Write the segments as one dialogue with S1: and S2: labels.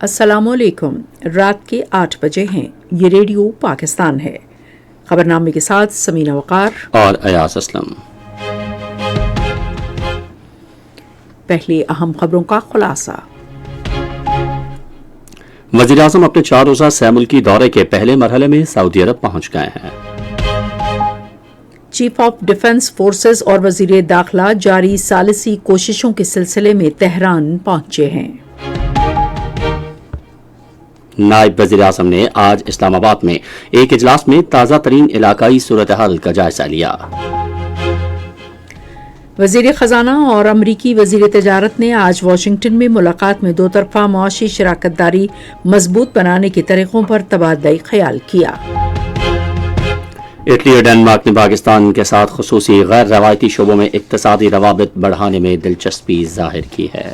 S1: السلام علیکم۔ رات کے 8 بجے ہیں۔ یہ ریڈیو پاکستان ہے۔ خبرنامے کے ساتھ سمینہ وقار
S2: اور ایاز اسلم۔
S1: پہلے اہم خبروں کا خلاصہ۔
S2: وزیر اعظم اپنے 4 روزہ سہ ملکی دورے کے پہلے مرحلے میں سعودی عرب پہنچ گئے ہیں۔
S1: چیف آف ڈیفنس فورسز اور وزیر داخلہ جاری ثالثی کوششوں کے سلسلے میں تہران پہنچے ہیں۔
S2: نائب وزیر اعظم نے آج اسلام آباد میں ایک اجلاس میں تازہ ترین علاقائی صورتحال کا جائزہ لیا۔
S1: وزیر خزانہ اور امریکی وزیر تجارت نے آج واشنگٹن میں ملاقات میں دو طرفہ معاشی شراکت داری مضبوط بنانے کے طریقوں پر تبادلہ خیال کیا۔
S2: اٹلی اور ڈنمارک نے پاکستان کے ساتھ خصوصی غیر روایتی شعبوں میں اقتصادی روابط بڑھانے میں دلچسپی ظاہر کی ہے۔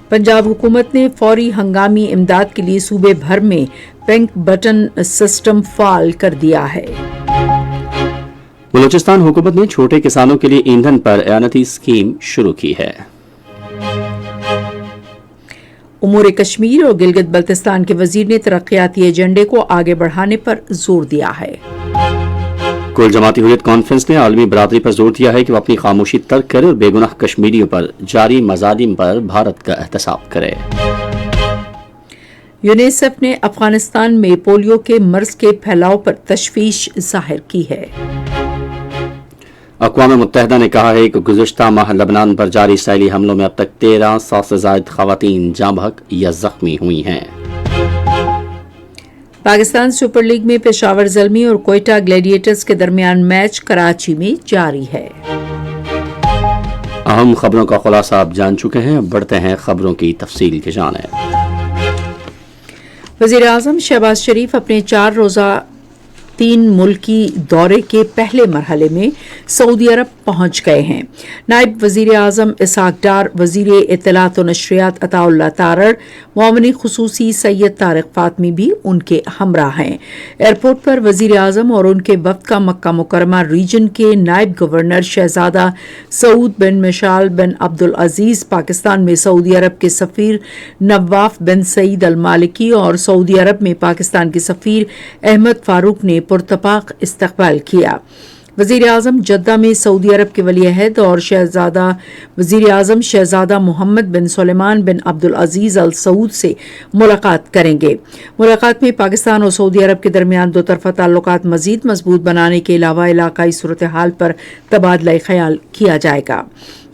S1: پنجاب حکومت نے فوری ہنگامی امداد کے لیے صوبے بھر میں پنک بٹن سسٹم فعال کر دیا ہے۔
S2: بلوچستان حکومت نے چھوٹے کسانوں کے لیے ایندھن پر اعانتی اسکیم شروع کی ہے۔
S1: امور کشمیر اور گلگت بلتستان کے وزیر نے ترقیاتی ایجنڈے کو آگے بڑھانے پر زور دیا ہے۔
S2: کل جماعتی حریت کانفرنس نے عالمی برادری پر زور دیا ہے کہ وہ اپنی خاموشی ترک کرے اور بے گناہ کشمیریوں پر جاری مظالم پر بھارت کا احتساب کرے۔
S1: یونیسیف نے افغانستان میں پولیو کے مرض کے پھیلاؤ پر تشویش ظاہر کی ہے۔
S2: اقوام متحدہ نے کہا ہے کہ گزشتہ ماہ لبنان پر جاری اسرائیلی حملوں میں اب تک 1300 سے زائد خواتین جاں بحق یا زخمی ہوئی ہیں۔
S1: پاکستان سپر لیگ میں پشاور زلمی اور کوئٹہ گلیڈیٹرز کے درمیان میچ کراچی میں جاری ہے۔
S2: اہم خبروں کا خلاصہ آپ جان چکے ہیں، اب بڑھتے ہیں خبروں کی تفصیل کی جانب۔
S1: وزیر اعظم شہباز شریف اپنے 4 روزہ 3 ملکی دورے کے پہلے مرحلے میں سعودی عرب پہنچ گئے ہیں۔ نائب وزیر اعظم اسحاق ڈار، وزیر اطلاعات و نشریات عطا اللہ تارڑ، معاون خصوصی سید طارق فاطمی بھی ان کے ہمراہ ہیں۔ ایئرپورٹ پر وزیر اعظم اور ان کے وفد کا مکہ مکرمہ ریجن کے نائب گورنر شہزادہ سعود بن مشعل بن عبدالعزیز، پاکستان میں سعودی عرب کے سفیر نواف بن سعید المالکی اور سعودی عرب میں پاکستان کے سفیر احمد فاروق نے پرتپاک استقبال کیا۔ وزیر اعظم جدہ میں سعودی عرب کے ولی عہد اور وزیر اعظم شہزادہ محمد بن سلیمان بن عبدالعزیز ال سعود سے ملاقات کریں گے۔ ملاقات میں پاکستان اور سعودی عرب کے درمیان دو طرفہ تعلقات مزید مضبوط بنانے کے علاوہ علاقائی صورتحال پر تبادلہ خیال کیا جائے گا۔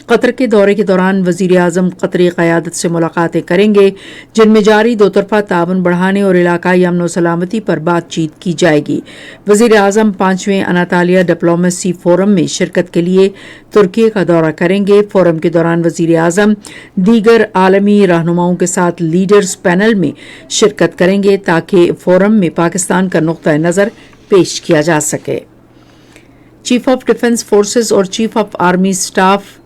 S1: قطر کے دورے کے دوران وزیر اعظم قطری قیادت سے ملاقاتیں کریں گے، جن میں جاری دو طرفہ تعاون بڑھانے اور علاقائی امن و سلامتی پر بات چیت کی جائے گی۔ وزیر اعظم 5ویں اناطالیہ ڈپلومیسی فورم میں شرکت کے لیے ترکی کا دورہ کریں گے۔ فورم کے دوران وزیر اعظم دیگر عالمی رہنماؤں کے ساتھ لیڈرز پینل میں شرکت کریں گے تاکہ فورم میں پاکستان کا نقطہ نظر پیش کیا جا سکے۔ چیف آف ڈیفنس فورسز اور chief of army staff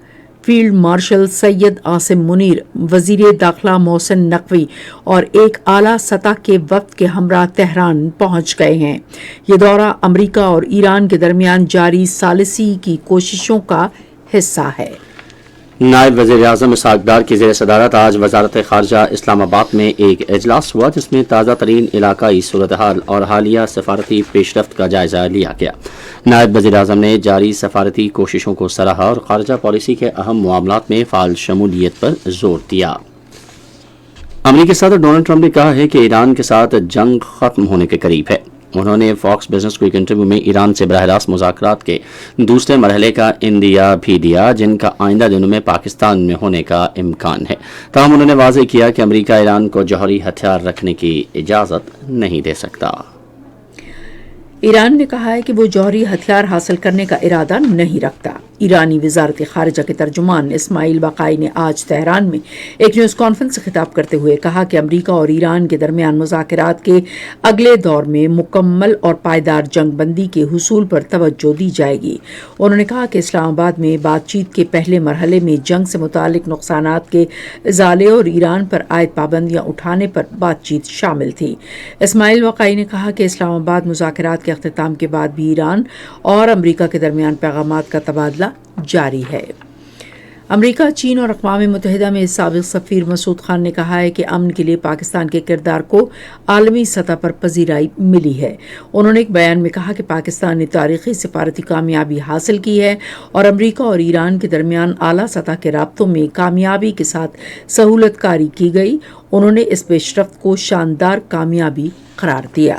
S1: field marshal Syed Asim Munir, وزیر داخلہ محسن نقوی اور ایک اعلیٰ سطح کے وفد کے ہمراہ تہران پہنچ گئے ہیں۔ یہ دورہ امریکہ اور ایران کے درمیان جاری ثالثی کی کوششوں کا حصہ ہے۔
S2: نائب وزیر اعظم اسحاق ڈار کی زیر صدارت آج وزارت خارجہ اسلام آباد میں ایک اجلاس ہوا، جس میں تازہ ترین علاقائی صورتحال اور حالیہ سفارتی پیش رفت کا جائزہ لیا گیا۔ نائب وزیر اعظم نے جاری سفارتی کوششوں کو سراہا اور خارجہ پالیسی کے اہم معاملات میں فعال شمولیت پر زور دیا۔ امریکی صدر ڈونلڈ ٹرمپ نے کہا ہے کہ ایران کے ساتھ جنگ ختم ہونے کے قریب ہے۔ انہوں نے فاکس بزنس کو ایک انٹرویو میں ایران سے براہ راست مذاکرات کے دوسرے مرحلے کا اندیا بھی دیا، جن کا آئندہ دنوں میں پاکستان میں ہونے کا امکان ہے۔ تاہم انہوں نے واضح کیا کہ امریکہ ایران کو جوہری ہتھیار رکھنے کی اجازت نہیں دے سکتا۔
S1: ایران نے کہا ہے کہ وہ جوہری ہتھیار حاصل کرنے کا ارادہ نہیں رکھتا۔ ایرانی وزارت خارجہ کے ترجمان اسماعیل باقائی نے آج تہران میں ایک نیوز کانفرنس سے خطاب کرتے ہوئے کہا کہ امریکہ اور ایران کے درمیان مذاکرات کے اگلے دور میں مکمل اور پائیدار جنگ بندی کے حصول پر توجہ دی جائے گی۔ انہوں نے کہا کہ اسلام آباد میں بات چیت کے پہلے مرحلے میں جنگ سے متعلق نقصانات کے ازالے اور ایران پر عائد پابندیاں اٹھانے پر بات چیت شامل تھی۔ اسماعیل باقائی نے کہا کہ اسلام آباد مذاکرات کے اختتام کے بعد بھی ایران اور امریکہ کے درمیان پیغامات کا تبادلہ جاری ہے۔ امریکہ، چین اور اقوام متحدہ میں سابق سفیر مسعود خان نے کہا ہے کہ امن کے لیے پاکستان کے کردار کو عالمی سطح پر پذیرائی ملی ہے۔ انہوں نے ایک بیان میں کہا کہ پاکستان نے تاریخی سفارتی کامیابی حاصل کی ہے اور امریکہ اور ایران کے درمیان اعلیٰ سطح کے رابطوں میں کامیابی کے ساتھ سہولت کاری کی گئی۔ انہوں نے اس پیش رفت کو شاندار کامیابی قرار دیا۔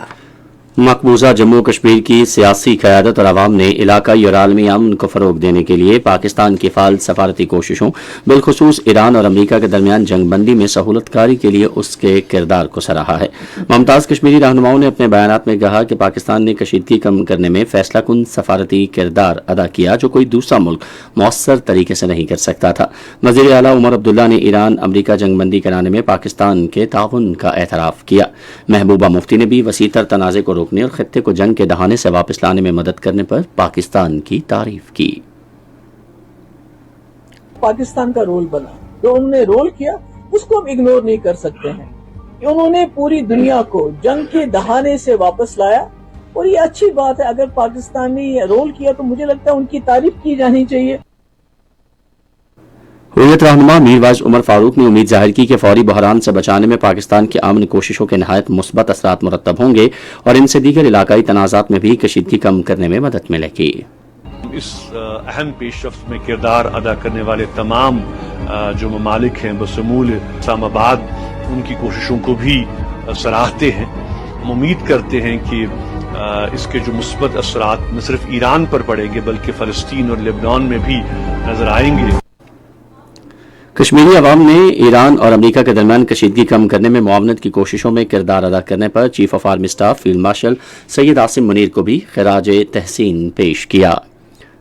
S2: مقبوضہ جموں کشمیر کی سیاسی قیادت اور عوام نے علاقائی اور عالمی امن کو فروغ دینے کے لیے پاکستان کی فعال سفارتی کوششوں، بالخصوص ایران اور امریکہ کے درمیان جنگ بندی میں سہولت کاری کے لیے اس کے کردار کو سراہا ہے۔ ممتاز کشمیری رہنماؤں نے اپنے بیانات میں کہا کہ پاکستان نے کشیدگی کم کرنے میں فیصلہ کن سفارتی کردار ادا کیا جو کوئی دوسرا ملک مؤثر طریقے سے نہیں کر سکتا تھا۔ وزیر اعلیٰ عمر عبداللہ نے ایران امریکہ جنگ بندی کرانے میں پاکستان کے تعاون کا اعتراف کیا۔ محبوبہ مفتی نے بھی وسیع تر تنازع کو روکنے اور خطے کو جنگ کے دہانے سے واپس لانے میں مدد کرنے پر پاکستان کی تعریف کی۔
S3: پاکستان کا رول بنا، جو انہوں نے رول کیا اس کو ہم اگنور نہیں کر سکتے ہیں۔ انہوں نے پوری دنیا کو جنگ کے دہانے سے واپس لایا اور یہ اچھی بات ہے۔ اگر پاکستان نے یہ رول کیا تو مجھے لگتا ہے ان کی تعریف کی جانی چاہیے۔
S2: حریت رہنما میر وائز عمر فاروق نے امید ظاہر کی کہ فوری بحران سے بچانے میں پاکستان کی امن کوششوں کے نہایت مثبت اثرات مرتب ہوں گے اور ان سے دیگر علاقائی تنازعات میں بھی کشیدگی کم کرنے میں مدد ملے گی۔
S4: اس اہم پیش رفت میں کردار ادا کرنے والے تمام جو ممالک ہیں بشمول اسلام آباد ان کی کوششوں کو بھی سراہتے ہیں۔ ہم امید کرتے ہیں کہ اس کے جو مثبت اثرات نہ صرف ایران پر پڑیں گے بلکہ فلسطین اور لبنان میں بھی نظر آئیں گے۔
S2: کشمیری عوام نے ایران اور امریکہ کے درمیان کشیدگی کم کرنے میں معاونت کی کوششوں میں کردار ادا کرنے پر chief of army staff field marshal Syed Asim Munir کو بھی خراج تحسین پیش کیا۔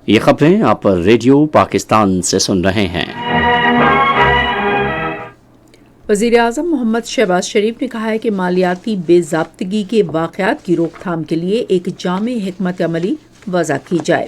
S2: یہ خبریں آپ ریڈیو پاکستان سے سن رہے ہیں۔
S1: وزیر اعظم محمد شہباز شریف نے کہا ہے کہ مالیاتی بے ضابطگی کے واقعات کی روک تھام کے لیے ایک جامع حکمت عملی وضع کی جائے۔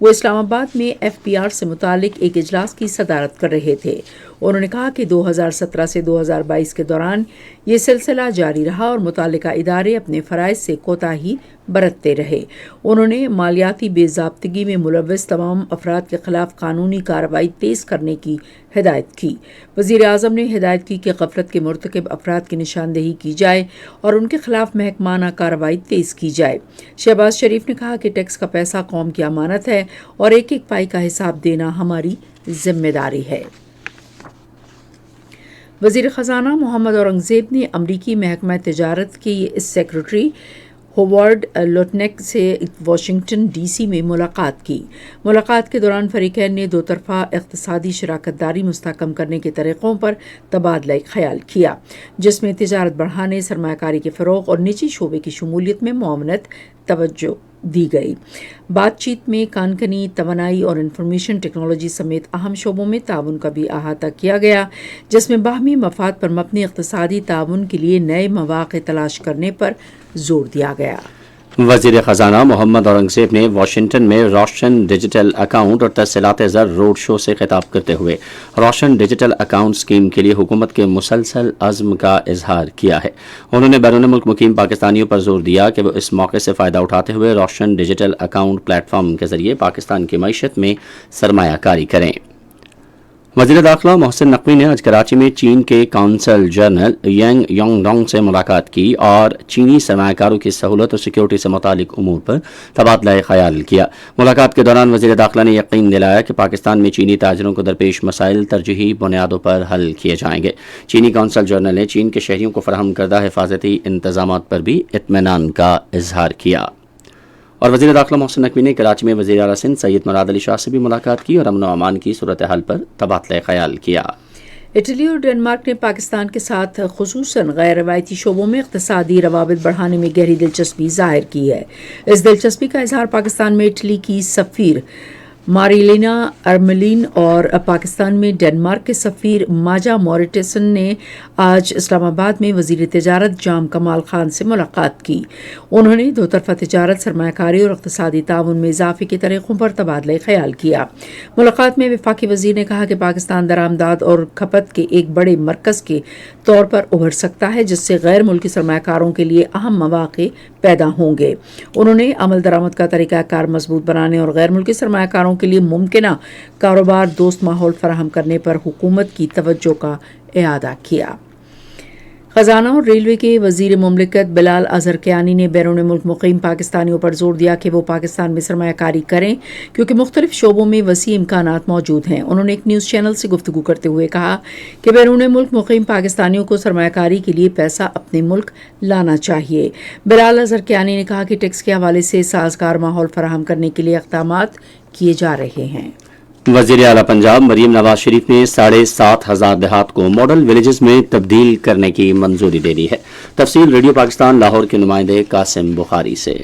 S1: وہ اسلام آباد میں FBR سے متعلق ایک اجلاس کی صدارت کر رہے تھے۔ انہوں نے کہا کہ 2017 سے 2022 کے دوران یہ سلسلہ جاری رہا اور متعلقہ ادارے اپنے فرائض سے کوتاہی برتتے رہے۔ انہوں نے مالیاتی بے ضابطگی میں ملوث تمام افراد کے خلاف قانونی کارروائی تیز کرنے کی ہدایت کی۔ وزیر اعظم نے ہدایت کی کہ غفلت کے مرتکب افراد کی نشاندہی کی جائے اور ان کے خلاف محکمانہ کارروائی تیز کی جائے۔ شہباز شریف نے کہا کہ ٹیکس کا پیسہ قوم کی امانت ہے اور ایک ایک پائی کا حساب دینا ہماری ذمہ داری ہے۔ وزیر خزانہ محمد اورنگزیب نے امریکی محکمہ تجارت کی سیکرٹری ہووارڈ لوٹنیک سے واشنگٹن DC میں ملاقات کی۔ ملاقات کے دوران فریقین نے دو طرفہ اقتصادی شراکت داری مستحکم کرنے کے طریقوں پر تبادلہ خیال کیا، جس میں تجارت بڑھانے، سرمایہ کاری کے فروغ اور نجی شعبے کی شمولیت میں معاونت توجہ دی گئی۔ بات چیت میں کانکنی، توانائی اور انفارمیشن ٹیکنالوجی سمیت اہم شعبوں میں تعاون کا بھی احاطہ کیا گیا، جس میں باہمی مفاد پر مبنی اقتصادی تعاون کے لیے نئے مواقع تلاش کرنے پر زور دیا گیا۔
S2: وزیر خزانہ محمد اورنگزیب نے واشنگٹن میں روشن ڈیجیٹل اکاؤنٹ اور ترسیلات زر روڈ شو سے خطاب کرتے ہوئے روشن ڈیجیٹل اکاؤنٹ اسکیم کے لیے حکومت کے مسلسل عزم کا اظہار کیا ہے۔ انہوں نے بیرون ملک مقیم پاکستانیوں پر زور دیا کہ وہ اس موقع سے فائدہ اٹھاتے ہوئے روشن ڈیجیٹل اکاؤنٹ پلیٹ فارم کے ذریعے پاکستان کی معیشت میں سرمایہ کاری کریں۔ وزیر داخلہ محسن نقوی نے آج کراچی میں چین کے consul general Yang Yong Dong سے ملاقات کی اور چینی سرمایہ کاروں کی سہولت اور سیکیورٹی سے متعلق امور پر تبادلہ خیال کیا۔ ملاقات کے دوران وزیر داخلہ نے یقین دلایا کہ پاکستان میں چینی تاجروں کو درپیش مسائل ترجیحی بنیادوں پر حل کیے جائیں گے۔ چینی کونسل جنرل نے چین کے شہریوں کو فراہم کردہ حفاظتی انتظامات پر بھی اطمینان کا اظہار کیا۔ اور وزیر داخلہ محسن نقوی نے کراچی میں وزیر اعلیٰ سندھ سید مراد علی شاہ سے بھی ملاقات کی اور امن و امان کی صورتحال پر تبادلہ خیال کیا۔
S1: اٹلی اور ڈنمارک نے پاکستان کے ساتھ خصوصاً غیر روایتی شعبوں میں اقتصادی روابط بڑھانے میں گہری دلچسپی ظاہر کی ہے۔ اس دلچسپی کا اظہار پاکستان میں اٹلی کی سفیر ماریلینا ارملین اور پاکستان میں ڈنمارک کے سفیر ماجا موریٹسن نے آج اسلام آباد میں وزیر تجارت جام کمال خان سے ملاقات کی۔ انہوں نے دو طرفہ تجارت، سرمایہ کاری اور اقتصادی تعاون میں اضافے کے طریقوں پر تبادلہ خیال کیا۔ ملاقات میں وفاقی وزیر نے کہا کہ پاکستان درآمدات اور کھپت کے ایک بڑے مرکز کے طور پر ابھر سکتا ہے، جس سے غیر ملکی سرمایہ کاروں کے لیے اہم مواقع پیدا ہوں گے۔ انہوں نے عمل درآمد کا طریقہ کار مضبوط بنانے اور غیر ملکی سرمایہ کاروں کے لیے ممکنہ کاروبار دوست ماحول فراہم کرنے پر حکومت کی توجہ کا اعادہ کیا۔ خزانہ اور ریلوے کے وزیر مملکت بلال اظہر کیانی نے بیرون ملک مقیم پاکستانیوں پر زور دیا کہ وہ پاکستان میں سرمایہ کاری کریں کیونکہ مختلف شعبوں میں وسیع امکانات موجود ہیں۔ انہوں نے ایک نیوز چینل سے گفتگو کرتے ہوئے کہا کہ بیرون ملک مقیم پاکستانیوں کو سرمایہ کاری کے لیے پیسہ اپنے ملک لانا چاہیے۔ بلال اظہر کیانی نے کہا کہ ٹیکس کے حوالے سے سازگار ماحول فراہم کرنے کے لیے اقدامات کیے جا رہے ہیں۔
S2: وزیر اعلیٰ پنجاب مریم نواز شریف نے 7,500 دیہات کو ماڈل ولیجز میں تبدیل کرنے کی منظوری دے دی ہے۔ تفصیل ریڈیو پاکستان لاہور کے نمائندے قاسم بخاری سے۔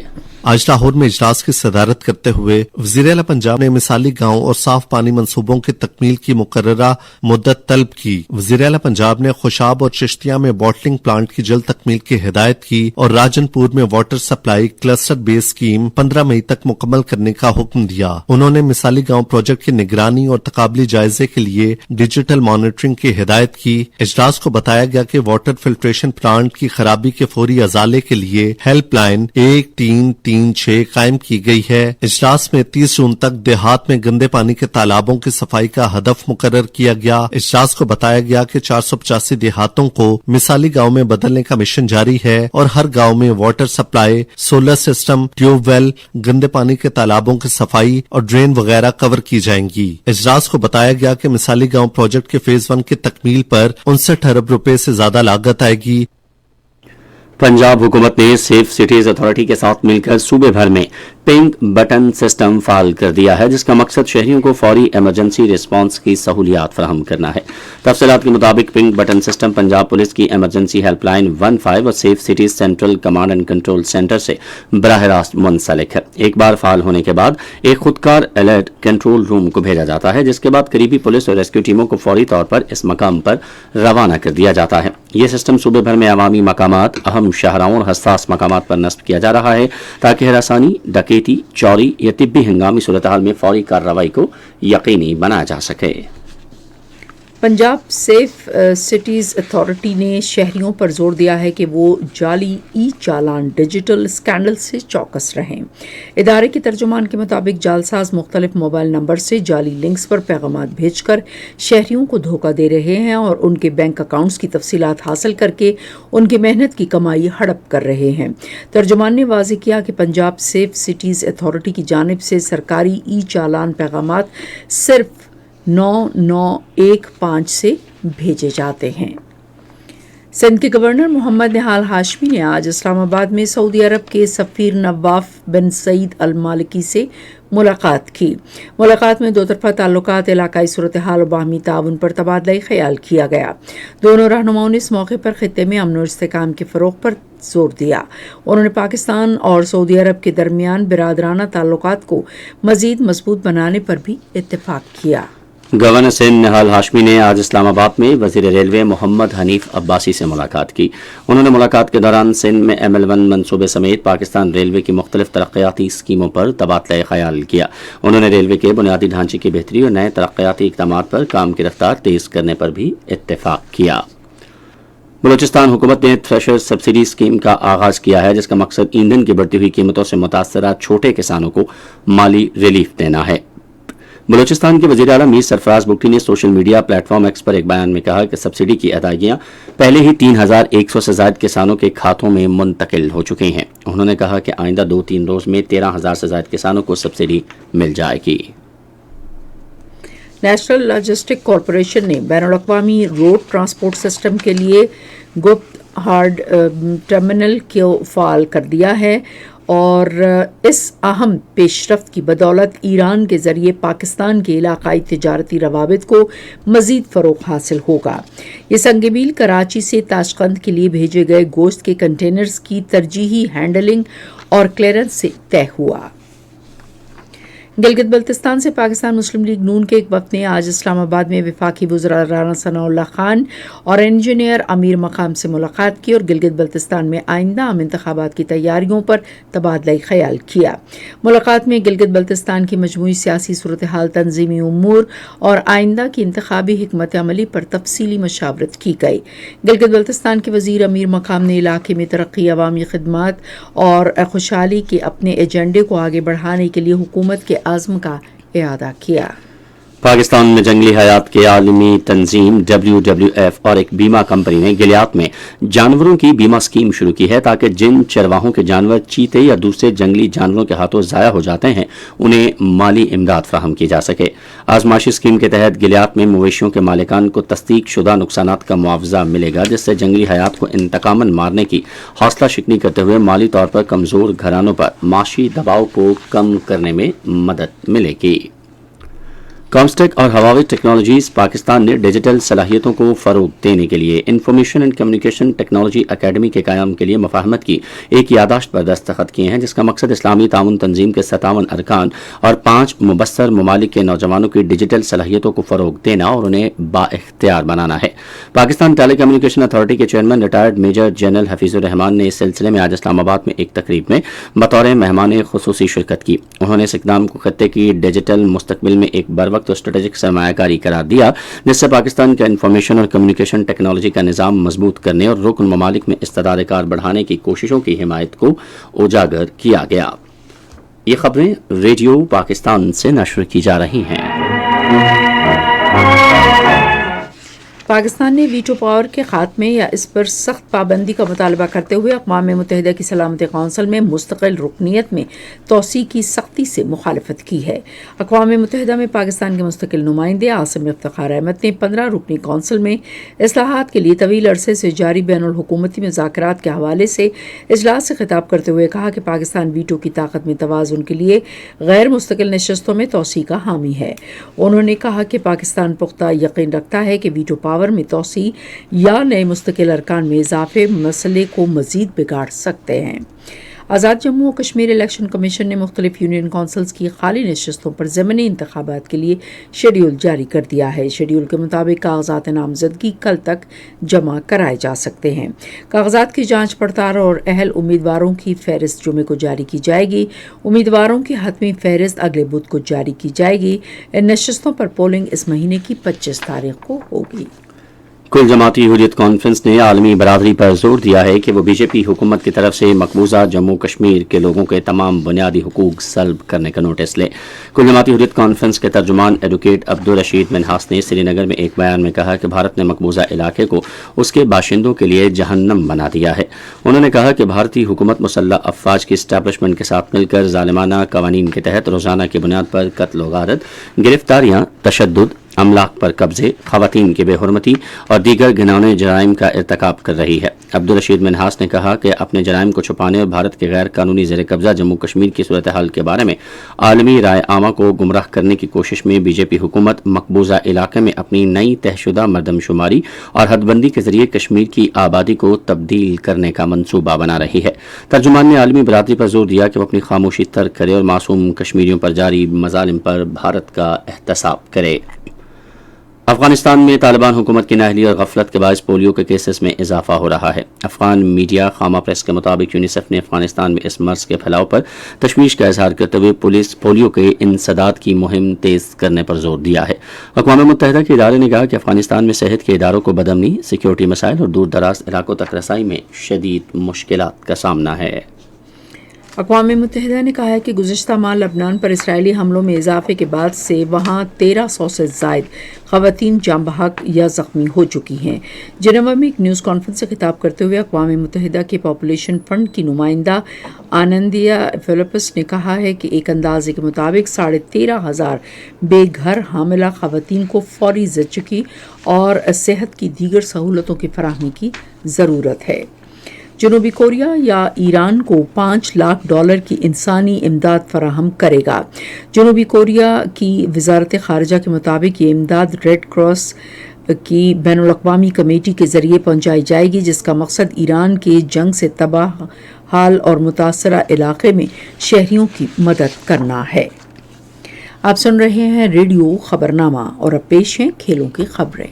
S5: آج لاہور میں اجلاس کی صدارت کرتے ہوئے وزیر اعلیٰ پنجاب نے مثالی گاؤں اور صاف پانی منصوبوں کی تکمیل کی مقررہ مدت طلب کی۔ وزیر اعلیٰ پنجاب نے خوشاب اور چشتیہ میں باٹلنگ پلانٹ کی جلد تکمیل کی ہدایت کی اور راجن پور میں واٹر سپلائی کلسٹر بیس اسکیم 15 مئی تک مکمل کرنے کا حکم دیا۔ انہوں نے مثالی گاؤں پروجیکٹ کی نگرانی اور تقابلی جائزے کے لیے ڈیجیٹل مانیٹرنگ کی ہدایت کی۔ اجلاس کو بتایا گیا کہ واٹر فلٹریشن پلانٹ کی خرابی کے فوری ازالے کے لیے ہیلپ لائن 1336 قائم کی گئی ہے۔ اجلاس میں 30 جون تک دیہات میں گندے پانی کے تالابوں کی صفائی کا ہدف مقرر کیا گیا۔ اجلاس کو بتایا گیا کہ 485 دیہاتوں کو مثالی گاؤں میں بدلنے کا مشن جاری ہے اور ہر گاؤں میں water supply, solar system, tube well, گندے پانی کے تالابوں کی صفائی اور ڈرین وغیرہ کور کی جائیں گی۔ اجلاس کو بتایا گیا کہ مثالی گاؤں پروجیکٹ کے فیز 1 کی تکمیل پر 59 ارب روپے سے زیادہ لاگت آئے گی۔
S2: پنجاب حکومت نے سیف سٹیز اتھارٹی کے ساتھ مل کر صوبے بھر میں پنک بٹن سسٹم فعال کر دیا ہے، جس کا مقصد شہریوں کو فوری ایمرجنسی ریسپانس کی سہولیات فراہم کرنا ہے۔ تفصیلات کے مطابق pink button system Punjab police کی ایمرجنسی ہیلپ لائن 15 اور safe cities central command and control centre سے براہ راست منسلک ہے۔ ایک بار فعال ہونے کے بعد ایک خودکار الرٹ کنٹرول روم کو بھیجا جاتا ہے، جس کے بعد قریبی پولیس اور ریسکیو ٹیموں کو فوری طور پر اس مقام پر روانہ کر دیا جاتا ہے۔ یہ سسٹم صوبے بھر میں عوامی مقامات، اہم شاہراہوں اور حساس مقامات پر نصب کیا جا رہا ہے تاکہ ہراسانی، ڈکیتی، چوری یا طبی ہنگامی صورتحال میں فوری کارروائی کو یقینی بنایا جا سکے۔
S1: پنجاب سیف سٹیز اتھارٹی نے شہریوں پر زور دیا ہے کہ وہ جعلی ای چالان ڈیجیٹل اسکینڈل سے چوکس رہیں۔ ادارے کے ترجمان کے مطابق جعلساز مختلف موبائل نمبر سے جعلی لنکس پر پیغامات بھیج کر شہریوں کو دھوکہ دے رہے ہیں اور ان کے بینک اکاؤنٹس کی تفصیلات حاصل کر کے ان کی محنت کی کمائی ہڑپ کر رہے ہیں۔ ترجمان نے واضح کیا کہ پنجاب سیف سٹیز اتھارٹی کی جانب سے سرکاری ای چالان پیغامات صرف 9915 سے بھیجے جاتے ہیں۔ سندھ کے گورنر محمد نہال ہاشمی نے آج اسلام آباد میں سعودی عرب کے سفیر نواف بن سعید المالکی سے ملاقات کی۔ ملاقات میں دو طرفہ تعلقات، علاقائی صورتحال اور باہمی تعاون پر تبادلہ خیال کیا گیا۔ دونوں رہنماؤں نے اس موقع پر خطے میں امن و استحکام کے فروغ پر زور دیا۔ انہوں نے پاکستان اور سعودی عرب کے درمیان برادرانہ تعلقات کو مزید مضبوط بنانے پر بھی اتفاق کیا۔
S2: گورنر سندھ نہال ہاشمی نے آج اسلام آباد میں وزیر ریلوے محمد حنیف عباسی سے ملاقات کی۔ انہوں نے ملاقات کے دوران سندھ میں ML1 منصوبے سمیت پاکستان ریلوے کی مختلف ترقیاتی اسکیموں پر تبادلہ خیال کیا۔ انہوں نے ریلوے کے بنیادی ڈھانچے کی بہتری اور نئے ترقیاتی اقدامات پر کام کی رفتار تیز کرنے پر بھی اتفاق کیا۔ بلوچستان حکومت نے تھریشر سبسڈی اسکیم کا آغاز کیا ہے، جس کا مقصد ایندھن کی بڑھتی ہوئی قیمتوں سے متاثرہ چھوٹے کسانوں کو مالی ریلیف دینا ہے۔ بلوچستان کے وزیر اعلیٰ میر سرفراز بگٹی نے social media platform X پر ایک بیان میں کہا کہ سبسڈی کی ادائیگیاں پہلے ہی 3100 سے زائد کسانوں کے کھاتوں میں منتقل ہو چکی ہیں۔ انہوں نے کہا کہ آئندہ 2-3 روز میں 13000 سے زائد کسانوں کو سبسڈی مل جائے گی۔
S1: نیشنل لاجسٹک کارپوریشن نے بین الاقوامی روڈ ٹرانسپورٹ سسٹم کے لیے گپت ہارڈ ٹرمینل کو فعال کر دیا ہے اور اس اہم پیش رفت کی بدولت ایران کے ذریعے پاکستان کے علاقائی تجارتی روابط کو مزید فروغ حاصل ہوگا۔ یہ سنگ میل کراچی سے تاشقند کے لیے بھیجے گئے گوشت کے کنٹینرز کی ترجیحی ہینڈلنگ اور کلیئرنس سے طے ہوا۔ گلگت بلتستان سے پاکستان مسلم لیگ نون کے ایک وفد نے آج اسلام آباد میں وفاقی وزراء رانا ثناء اللہ خان اور انجینئر امیر مقام سے ملاقات کی اور گلگت بلتستان میں آئندہ عام انتخابات کی تیاریوں پر تبادلہ خیال کیا۔ ملاقات میں گلگت بلتستان کی مجموعی سیاسی صورتحال، تنظیمی امور اور آئندہ کی انتخابی حکمت عملی پر تفصیلی مشاورت کی گئی۔ گلگت بلتستان کے وزیر امیر مقام نے علاقے میں ترقی، عوامی خدمات اور خوشحالی کے اپنے ایجنڈے کو آگے بڑھانے کے لیے حکومت کے عزم کا इयादा किया।
S2: पाकिस्तान में जंगली हयात के आलमी तंजीम WWF और एक बीमा कंपनी ने गिलियात में जानवरों की बीमा स्कीम शुरू की है ताकि जिन चरवाहों के जानवर चीते या दूसरे जंगली जानवरों के हाथों ज़ाया हो जाते हैं उन्हें माली इमदाद फराहम की जा सके। आजमाइशी स्कीम के तहत गिलियात में मवेशियों के मालिकान को तस्दीक शुदा नुकसानात का मुआवजा मिलेगा, जिससे जंगली हयात को इंतकामन मारने की हौसला शिकनी करते हुए माली तौर पर कमज़ोर घरानों पर माशी दबाव को कम करने में मदद मिलेगी। कॉमस्टेक और हवावी टेक्नोलॉजीज पाकिस्तान ने डिजिटल सलाहियतों को फ़रोग देने के लिए information and communication technology academy के क़याम के लिए मुफाहमत की एक यादाश्त पर दस्तखत किए हैं, जिसका मकसद इस्लामी ताउन तंजीम के 57 अरकान और 5 मुबस्सर ममालिक के नौजवानों की डिजिटल सलाहियतों को फ़रोग देना और उन्हें बाइख्तियार बनाना है। पाकिस्तान टेली कम्युनिकेशन अथॉरिटी के chairman retired major general Hafeezur Rehman ने इस सिलसिले में आज इस्लामाबाद में एक तकरीब में बतौर मेहमान खुसूसी शिरकत की। उन्होंने इस इक़दाम को खत्ते की डिजिटल मुस्तकबिल में एक बरवक्त तो स्ट्रेटेजिक सरमायाकारी करार दिया, जिससे पाकिस्तान का इंफॉर्मेशन और कम्युनिकेशन टेक्नोलॉजी का निज़ाम मजबूत करने और रुकन ममालिक में इस्तेदाद कार बढ़ाने की कोशिशों की हिमायत को उजागर किया गया। ये खबरें रेडियो पाकिस्तान से नश्र की जा रही हैं।
S1: पाकिस्तान ने वीटो पावर के खात्मे या इस पर सख्त पाबंदी का मुतालबा करते हुए अक़वाम मुत्तहिदा की सलामती कौंसिल में मुस्तकिल रुकनीत में तोसी की सख्ती से मुखालफत की है। अक़वाम मुत्तहिदा में पाकिस्तान के मुस्तकिल नुमाइंदे आसिम इफ्तिखार अहमद ने 15 रुकनी कौंसिल में इस्लाहात के लिए तवील अरसे से जारी बैनुल हुकूमती मुज़ाकरात के हवाले से इजलास से खिताब करते हुए कहा कि पाकिस्तान वीटो की ताकत में तवाज़ुन के लिए गैर मुस्तकिल नशस्तों में तोसी का हामी है। उन्होंने कहा कि पाकिस्तान पुख्ता यकीन रखता है कि वीटो पावर में तोसी या नए मुस्तकिल अरकान में इजाफे मसले को मजीद बिगाड़ सकते हैं। आज़ाद जम्मू और कश्मीर इलेक्शन कमीशन ने मुख्तलिफ यूनियन काउंसिल्स की खाली नशस्तों पर ज़मीनी इंतखाबात के लिए शेड्यूल जारी कर दिया है। शेड्यूल के मुताबिक कागजात नामजदगी कल तक जमा कराए जा सकते हैं। कागजात की जांच पड़ताल और अहल उम्मीदवारों की फहरिस्त जुमे को जारी की जाएगी। उम्मीदवारों की हतमी फहरिस्त अगले बुध को जारी की जाएगी। इन नशस्तों पर पोलिंग इस महीने की 25 तारीख को होगी।
S2: कुल जमाती हुर्रियत कॉन्फ्रेंस ने आलमी बरादरी पर जोर दिया है कि वो बीजेपी हुकूमत की तरफ से मकबूजा जम्मू कश्मीर के लोगों के तमाम बुनियादी हुकूक सल्ब करने का नोटिस ले। कुल जमाती हुर्रियत कॉन्फ्रेंस के तर्जुमान एडवोकेट अब्दुल रशीद मिन्हास ने श्रीनगर में एक बयान में कहा कि भारत ने मकबूजा इलाके को उसके बाशिंदों के लिए जहन्नम बना दिया है। उन्होंने कहा कि भारतीय हुकूमत मुसल्लह अफवाज की इस्टेब्लिशमेंट के साथ मिलकर जालिमाना कवानीन के तहत रोजाना की बुनियाद पर कत्ल व गारत, गिरफ्तारियां, तशद्दुद, अमलाक पर कब्जे, खवातीन की बेहुरमती और दीगर घिनौने जराइम का इर्तकाब कर रही है। अब्दुल रशीद मिन्हास ने कहा कि अपने जराइम को छुपाने और भारत के गैर कानूनी ज़ेर कब्जा जम्मू कश्मीर की सूरत हाल के बारे में आलमी राय आमा को गुमराह करने की कोशिश में बीजेपी हुकूमत मकबूजा इलाके में अपनी नई तयशुदा मरदमशुमारी और हदबंदी के जरिए कश्मीर की आबादी को तब्दील करने का मनसूबा बना रही है। तर्जुमान ने आलमी बरादरी पर जोर दिया कि वो अपनी खामोशी तर्क करे और मासूम कश्मीरियों पर जारी मजालिम पर भारत का एहतसाब करे। अफगानिस्तान में तालिबान हुकूमत की नाअहली और गफलत के बायस पोलियो के केसेस में इजाफा हो रहा है। अफगान मीडिया खामा प्रेस के मुताबिक यूनिसेफ ने अफगानिस्तान में इस मर्ज के फैलाव पर तशवीश का इजहार करते हुए पुलिस पोलियो के इंसदाद की मुहिम तेज करने पर जोर दिया है। अक़वाम मुत्तहिदा के इदारे ने कहा कि अफगानिस्तान में सेहत के इदारों को बदअमनी, सिक्योरिटी मसाइल और दूर दराज इलाकों तक रसाई में शदीद मुश्किलात का सामना है।
S1: अक़वाम मुत्तहिदा ने कहा है कि गुज़िश्ता माह लबनान पर इसराइली हमलों में इजाफे के बाद से वहाँ 1300 से ज़ायद ख़वातीन जाम बहक या ज़ख्मी हो चुकी हैं। जिनेवा में एक न्यूज़ कॉन्फ्रेंस से खिताब करते हुए अक़वाम मुत्तहिदा के पॉपुलेशन फ़ंड की नुमाइंदा आनंदिया फिलिप्स ने कहा है कि एक अंदाजे के मुताबिक 13,500 बेघर हामिला ख़वातीन को फौरी ज़िंदगी और सेहत की दीगर सहूलतों की फराहमी की ज़रूरत है। जनूबी कोरिया या ईरान को $5 लाख की इंसानी इमदाद फराहम करेगा। जनूबी कोरिया की वजारत ख़ारिजा के मुताबिक ये इमदाद रेड क्रॉस की बैनुल-अक़वामी कमेटी के ज़रिए पहुंचाई जाएगी, जिसका मकसद ईरान के जंग से तबाह हाल और मुतासरा इलाके में शहरियों की मदद करना है। आप सुन रहे हैं रेडियो खबरनामा और अब पेश हैं खेलों की खबरें।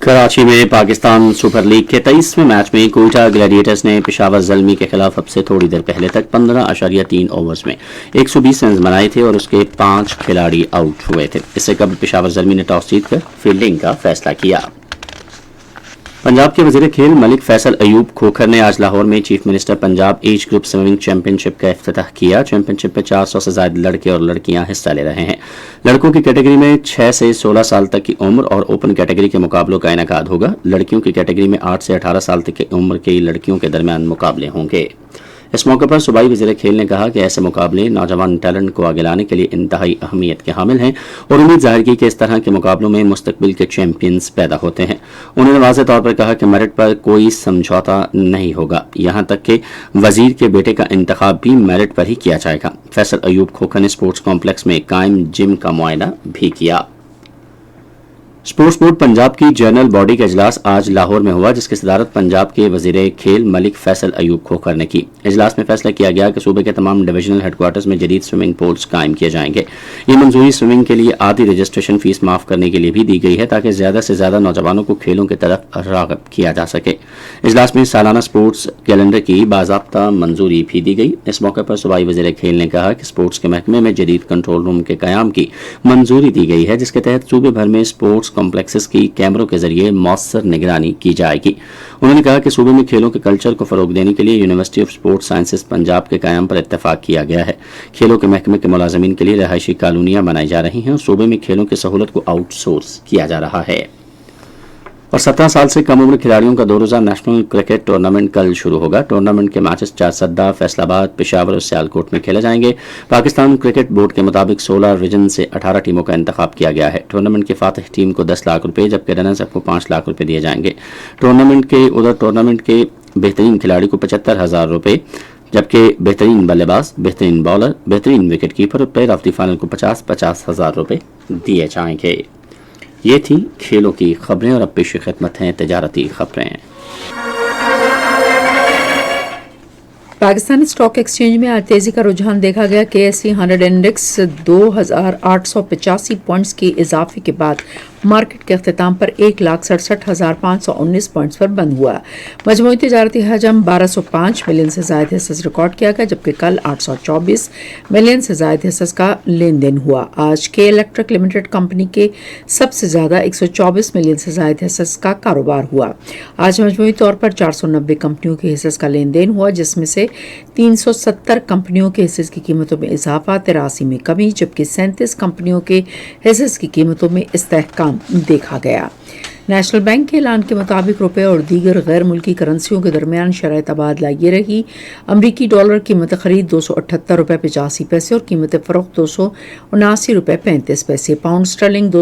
S2: कराची में पाकिस्तान सुपर लीग के 23वें मैच में कोयटा ग्लैडिएटर्स ने पेशावर ज़ल्मी के खिलाफ अब से थोड़ी देर पहले तक 15.3 ओवर्स में 120 रन बनाए थे और उसके 5 खिलाड़ी आउट हुए थे। इससे कबल पेशावर ज़ल्मी ने टॉस जीतकर फील्डिंग का फैसला किया। पंजाब के वजीर खेल मलिक फैसल अयूब खोखर ने आज लाहौर में chief minister Punjab age group swimming championship का इफ्तिताह किया। चैंपियनशिप में 400 से ज्यादा लड़के और लड़कियां हिस्सा ले रहे हैं। लड़कों की कैटेगरी में 6 से 16 साल तक की उम्र और ओपन कैटेगरी के मुकाबलों का इनेकाद होगा। लड़कियों की कैटेगरी में 8 से 18 साल तक की उम्र की लड़कियों के दरमियान मुकाबले होंगे। इस मौके पर सूबाई वज़ीर खेल ने कहा कि ऐसे मुकाबले नौजवान टैलेंट को आगे लाने के लिए इंतहाई अहमियत के हामिल हैं और उम्मीद जाहिर की कि इस तरह के मुकाबलों में मुस्तकबिल के चैंपियंस पैदा होते हैं। उन्होंने वाज़ेह तौर पर कहा कि मेरिट पर कोई समझौता नहीं होगा, यहाँ तक कि वजीर के बेटे का इंतखाब भी मेरिट पर ही किया जाएगा। फैसल अयूब खोखर ने स्पोर्ट्स कॉम्प्लेक्स में कायम जिम का मुआयना भी किया। स्पोर्ट्स बोर्ड पंजाब की जनरल बॉडी का इजलास आज लाहौर में हुआ, जिसकी सदारत पंजाब के वजीर खेल मलिक फैसल अयूब खोखर ने की। इजलास में फैसला किया गया कि सूबे के तमाम डिविजनल हेडक्वार्टर्स में जदीद स्विमिंग पूल्स कायम किए जाएंगे। ये मंजूरी स्विमिंग के लिए आधी रजिस्ट्रेशन फीस माफ करने के लिए भी दी गई है ताकि ज्यादा से ज्यादा नौजवानों को खेलों की तरफ राग़िब किया जा सके। इजलास में सालाना स्पोर्ट्स कैलेंडर की बाज़ाब्ता मंजूरी भी दी गई। इस मौके पर सूबाई वजीर खेल ने कहा कि स्पोर्ट्स के महकमे में जदीद कंट्रोल रूम के कयाम की मंजूरी दी गई है, जिसके तहत सूबे भर में स्पोर्ट्स कॉम्प्लेक्सेस की कैमरों के जरिए मौसर निगरानी की जाएगी। उन्होंने कहा कि सूबे में खेलों के कल्चर को फरोग देने के लिए university of sports sciences Punjab के कायम पर इत्तेफाक किया गया है। खेलों के महकमे के मुलाजमीन के लिए रहायशी कॉलोनियां बनाई जा रही हैं और सूबे में खेलों की सहूलत को आउटसोर्स किया जा रहा है। और 17 साल से कम उम्र खिलाड़ियों का 2 रोजा नेशनल क्रिकेट टूर्नामेंट कल शुरू होगा। टूर्नामेंट के मैचेस चारसद्दा, फैसलाबाद, पेशावर और सियालकोट में खेले जाएंगे। पाकिस्तान क्रिकेट बोर्ड के मुताबिक 16 रीजन से 18 टीमों का इंतखाब किया गया है। टूर्नामेंट की फातिह टीम को 10 लाख रुपए जबकि रनर्स अप को 5 लाख रुपए दिए जाएंगे। टूर्नामेंट के बेहतरीन खिलाड़ी को 75,000 रुपए, जबकि बेहतरीन बल्लेबाज, बेहतरीन बॉलर, बेहतरीन विकेट कीपर और प्लेयर ऑफ द फाइनल को 50,000 रुपए दिए जाएंगे। ये थी खेलों की खबरें और अब पेश खिदमत हैं तजारती खबरें।
S1: पाकिस्तानी स्टॉक एक्सचेंज में आज तेजी का रुझान देखा गया। KSE 100 इंडेक्स 2,885 पॉइंट्स के इजाफे के बाद मार्केट के अख्तिताम पर 1,67,519 पॉइंट्स पर बंद हुआ। मजमूई तिजारती हजम 1205 मिलियन से ज्यादा हिस्सेस रिकॉर्ड किया गया, जबकि कल 824 मिलियन से ज्यादा हिस्सेस का लेन देन हुआ। आज के इलेक्ट्रिक लिमिटेड कंपनी के सबसे ज्यादा 124 मिलियन से ज्यादा हिस्सेस का कारोबार हुआ। आज मजमूई तौर पर 490 कंपनियों के हिस्सेस का लेन देन हुआ, जिसमें से 370 कंपनियों के हिस्सेस की कीमतों में इजाफा, 83 में कमी, जबकि 37 कंपनियों के हिस्सेस की कीमतों में इस्तेहकाम देखा गया। नेशनल बैंक के ऐलान के मुताबिक रुपए और दीगर गैर मुल्की करेंसियों के दरमियान शरह तबादला ये रही। अमरीकी डॉलर कीमत खरीद 278 रुपये 85 पैसे और कीमत फ़रोख्त 279 रुपये 35 पैसे। पाउंड स्टर्लिंग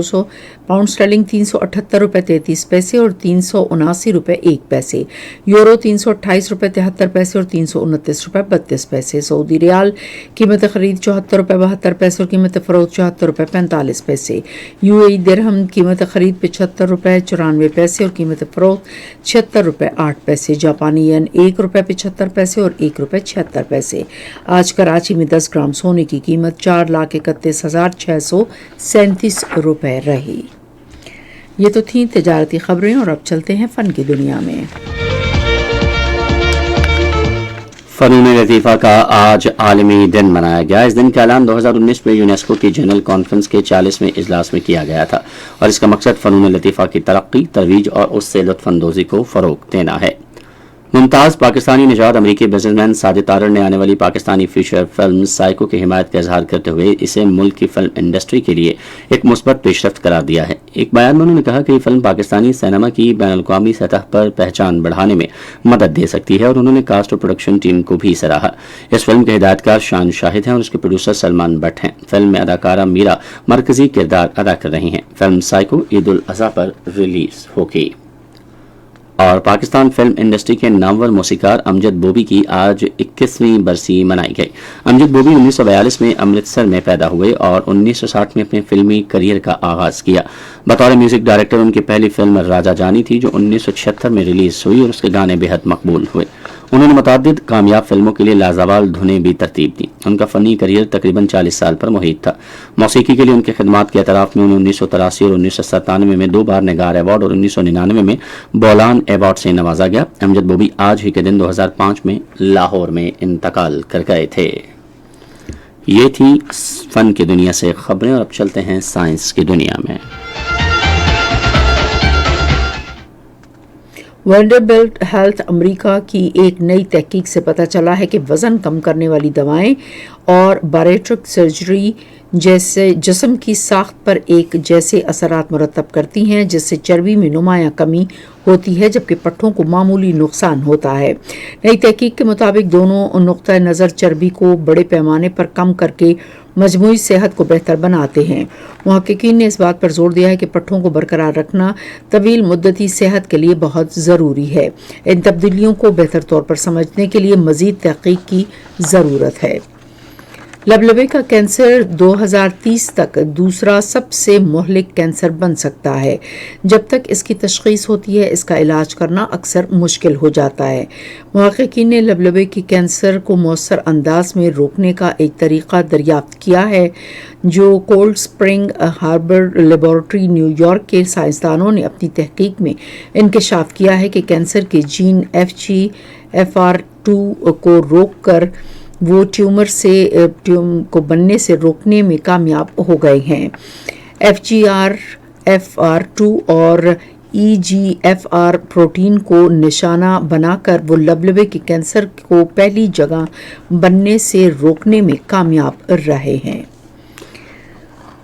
S1: 378 रुपये 33 पैसे और 379 रुपये 1 पैसे। यूरो 328 रुपये 73 पैसे और 329 रुपये 32 पैसे। सऊदी रियाल कीमत खरीद 74 रुपये 72 पैसे और कीमत फ़रोख्त 74 रुपये 45 पैसे। UAE दिरहम कीमत खरीद 75 रुपये 94 पैसे और कीमत फरोख्त 76 रुपये 8 पैसे। जापानी येन 1 रुपये 75 पैसे और 1 रुपये 76 पैसे। आज कराची में 10 ग्राम सोने की कीमत 4,31,637 रुपये रही। ये तो थी तिजारती खबरें और अब चलते हैं फन की दुनिया में।
S2: फ़नून लतीफ़ा का आज आलमी दिन मनाया गया। इस दिन का ऐलान 2019 में यूनेस्को की जनरल कॉन्फ्रेंस के 40वें इजलास में किया गया था और इसका मकसद फ़नून लतीफ़ा की तरक्की, तरवीज और उससे लुत्फ़अंदोज़ी को फ़रोग़ देना है। मुमताज़ पाकिस्तानी निजात अमरीकी बिजनेसमैन साजिद तारड़ ने आने वाली पाकिस्तानी फीचर फिल्म साइको की हिमायत का इजहार करते हुए इसे मुल्क की फिल्म इंडस्ट्री के लिए एक मुस्बत पेशरफ्त करार दिया है। एक बयान में उन्होंने कहा कि ये फिल्म पाकिस्तानी सिनेमा की बैनुल-अक़वामी सतह पर पहचान बढ़ाने में मदद दे सकती है और उन्होंने कास्ट और प्रोडक्शन टीम को भी सराहा। इस फिल्म के हिदायतकार शान शाहिद हैं और उसके प्रोड्यूसर सलमान भट्ट हैं। फिल्म में अदाकारा मीरा मरकजी किरदार अदा कर रही हैं। फिल्म साइको ईद उल अज़हा पर रिलीज होगी। और पाकिस्तान फिल्म इंडस्ट्री के नामवर मौसीकार अमजद बोबी की आज 21वीं बरसी मनाई गई। अमजद बोबी 1942 में अमृतसर में पैदा हुए और 1960 में अपने फिल्मी करियर का आगाज किया। बतौर म्यूजिक डायरेक्टर उनकी पहली फिल्म राजा जानी थी जो 1976 में रिलीज हुई और उसके गाने बेहद मकबूल हुए। उन्होंने मुतादिद कामयाब फिल्मों के लिए लाजवाब धुनें भी तरतीब दी। उनका फनी करियर तकरीबन 40 साल पर मुहित था। मौसीकी के लिए उनके खिदमात के एतराफ़ में उन्हें 1983 और 1997 में 2 बार निगार अवार्ड और 1999 में बोलान अवार्ड से नवाजा गया। अमजद बोबी आज ही के दिन 2005 में लाहौर में इंतकाल कर गए थे। ये थी फन की दुनिया से खबरें और अब चलते हैं साइंस की दुनिया में।
S1: वैंडरबिल्ट हेल्थ अमेरिका की एक नई तहकीक से पता चला है कि वज़न कम करने वाली दवाएं और बारेट्रिक सर्जरी जैसे जिस्म की साख्त पर एक जैसे असरात मुरतब करती हैं, जिससे चर्बी में नुमायां कमी होती है जबकि पट्ठों को मामूली नुकसान होता है। नई तहकीक के मुताबिक दोनों नुक्ता नज़र चर्बी को बड़े पैमाने पर कम करके मजमूई सेहत को बेहतर बनाते हैं। मुहक्किकीन ने इस बात पर जोर दिया है कि पट्ठों को बरकरार रखना तवील मुद्दती सेहत के लिए बहुत ज़रूरी है। इन तब्दीलियों को बेहतर तौर पर समझने के लिए मज़ीद तहकीक की ज़रूरत है। लबलबे का कैंसर 2030 तक दूसरा सबसे मुहलिक कैंसर बन सकता है। जब तक इसकी तशख़ीस होती है, इसका इलाज करना अक्सर मुश्किल हो जाता है। मुहक्किकीन ने लबलबे के कैंसर को मौसर अंदाज में रोकने का एक तरीक़ा दरियाफ्त किया है, जो Cold Spring Harbor Laboratory New York के साइंसदानों ने अपनी तहकीक में इंकशाफ किया है कि कैंसर के जीन FGFR2 को रोक कर वो ट्यूमर को बनने से रोकने में कामयाब हो गए हैं। FGFR2 और EGFR प्रोटीन को निशाना बनाकर वो लबलबे के कैंसर को पहली जगह बनने से रोकने में कामयाब रहे हैं।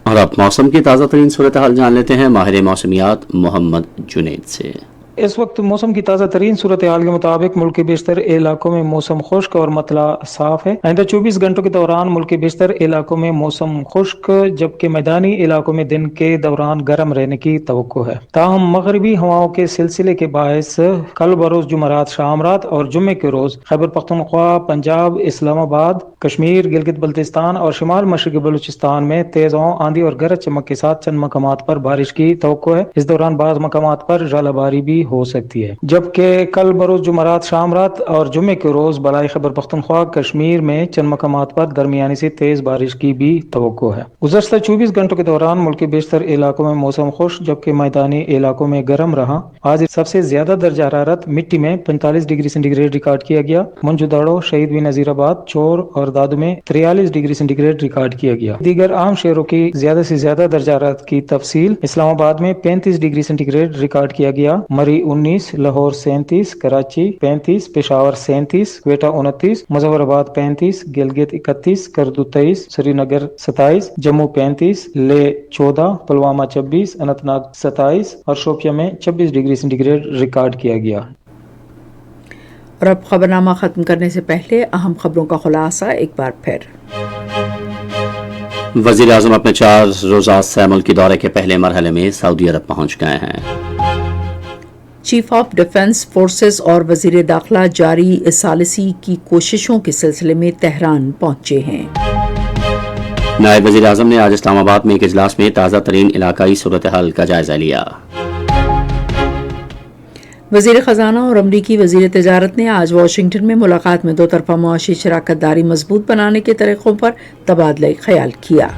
S2: और अब मौसम की ताज़ा तरीन सूरत हाल जान लेते हैं माहिर मौसमियात मोहम्मद जुनैद से।
S6: इस वक्त मौसम की ताज़ा तरीन सूरत हाल के मुताबिक मुल्क के बेशतर इलाकों में मौसम खुश्क और मतला साफ है। आइंदा 24 घंटों के दौरान मुल्क के बेशतर इलाकों में मौसम खुश्क जबकि मैदानी इलाकों में दिन के दौरान गर्म रहने की तवक्को है। ताहम मगरबी हवाओं के सिलसिले के बायस कल बरोज जुमरात शाम रात और जुम्मे के रोज खैबर पख्तूनख्वा, पंजाब, इस्लामाबाद, कश्मीर, गिलगित बल्तिस्तान और शिमाल मशरक़ी बलूचिस्तान में तेज आंधी और गरज चमक के साथ चंद मकामात पर बारिश की तवक्को है। इस दौरान बाज़ मकामात पर ज़ालाबारी भी हो सकती है। जबकि कल बरोज जुमरात शाम रात और जुम्मे के रोज बलाई खैबर पख्तूनख्वा, कश्मीर में चंद मकामात पर दरमियानी से तेज बारिश की भी तवक्को है। गुज़श्ता 24 घंटों के दौरान मुल्क के बेशतर इलाकों में मौसम खुश्क जबकि मैदानी इलाकों में गर्म रहा। आज सबसे ज्यादा दर्जा हरारत मिट्टी में 45 डिग्री सेंटीग्रेड रिकॉर्ड किया गया। मंजूदाड़ो, शहीद भी नजीराबाद, चोर और दादू में 43 डिग्री सेंटीग्रेड रिकॉर्ड किया गया। दीगर आम शहरों की ज्यादा से ज्यादा दर्जा हरारत की तफसील: इस्लामाबाद में 35 डिग्री सेंटीग्रेड रिकॉर्ड किया गया, मरी 19, लाहौर 37, कराची 35, पेशावर 37, क्वेटा 29, मुजफ्फराबाद 35, गिलगित 31, करदू 23, श्रीनगर 27, जम्मू 35, ले 14, पुलवामा 26, अनंतनाग 27 और शोपिया में 26 डिग्री सेंटीग्रेड रिकॉर्ड किया गया।
S1: और अब खबरनामा खत्म करने से पहले अहम खबरों का खुलासा एक बार फिर।
S2: वजीर आजम अपने 4 रोज़ा सै मुल्की दौरे के पहले मरहले में सऊदी अरब पहुंच गए हैं।
S1: चीफ ऑफ डिफेंस फोर्सेस और वजीर दाखिला जारी सालिसी की कोशिशों के सिलसिले में तेहरान पहुंचे हैं।
S2: नायब वजीर आजम ने आज इस्लामाबाद में एक इजलास में ताज़ा तरीन इलाकाई सूरत हाल का जायजा लिया।
S1: वजीर खजाना और अमरीकी वजीर तजारत ने आज वाशिंगटन में मुलाकात में दो तरफा मुआशी शराकत दारी मजबूत बनाने के तरीकों पर तबादला ख्याल किया।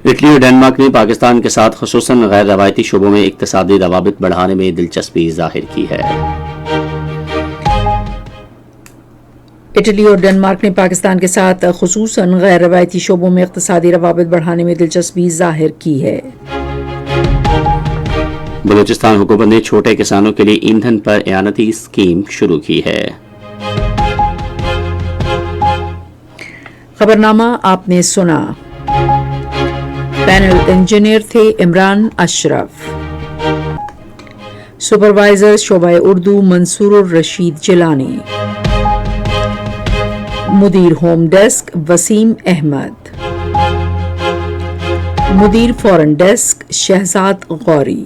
S2: इटली और डेनमार्क ने पाकिस्तान के साथ खुसूसन गैर रवायती शोबों में इक्तिसादी रवाबित बढ़ाने में दिलचस्पी जाहिर की है।
S1: इटली और डेनमार्क ने पाकिस्तान के साथ खुसूसन गैर रवायती शोबों में इक्तिसादी रवाबित बढ़ाने में दिलचस्पी जाहिर की है।
S2: बलूचिस्तान हुकूमत ने छोटे किसानों के लिए ईंधन पर एयानती स्कीम शुरू की है।
S1: खबरनामा आपने सुना। पैनल इंजीनियर थे इमरान अशरफ, सुपरवाइजर शोबाए उर्दू मंसूर रशीद जिलानी, मुदीर होम डेस्क वसीम अहमद, मुदीर foreign desk Shahzad Ghauri,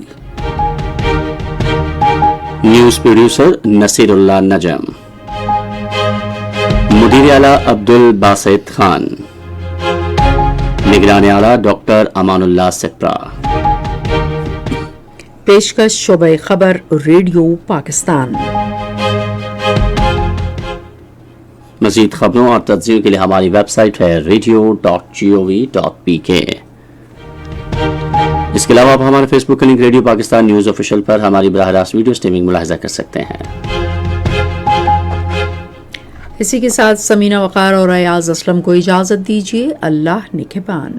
S2: news producer Naseerullah Najam, मुदीर आला अब्दुल बासित खान, निगरानी आला डॉक्टर अमानुल्लाह सिप्रा।
S1: पेशकश शोबे खबर रेडियो पाकिस्तान।
S2: मज़ीद खबरों और तज्ज़ियों के लिए हमारी वेबसाइट है radio.gov.pk। इसके अलावा आप हमारे फेसबुक के link radio Pakistan news official पर हमारी बराह रास्त वीडियो स्ट्रीमिंग मुलाहिजा कर सकते हैं।
S1: इसी के साथ समीना वक़ार और अयाज असलम को इजाज़त दीजिए। अल्लाह निगहबान।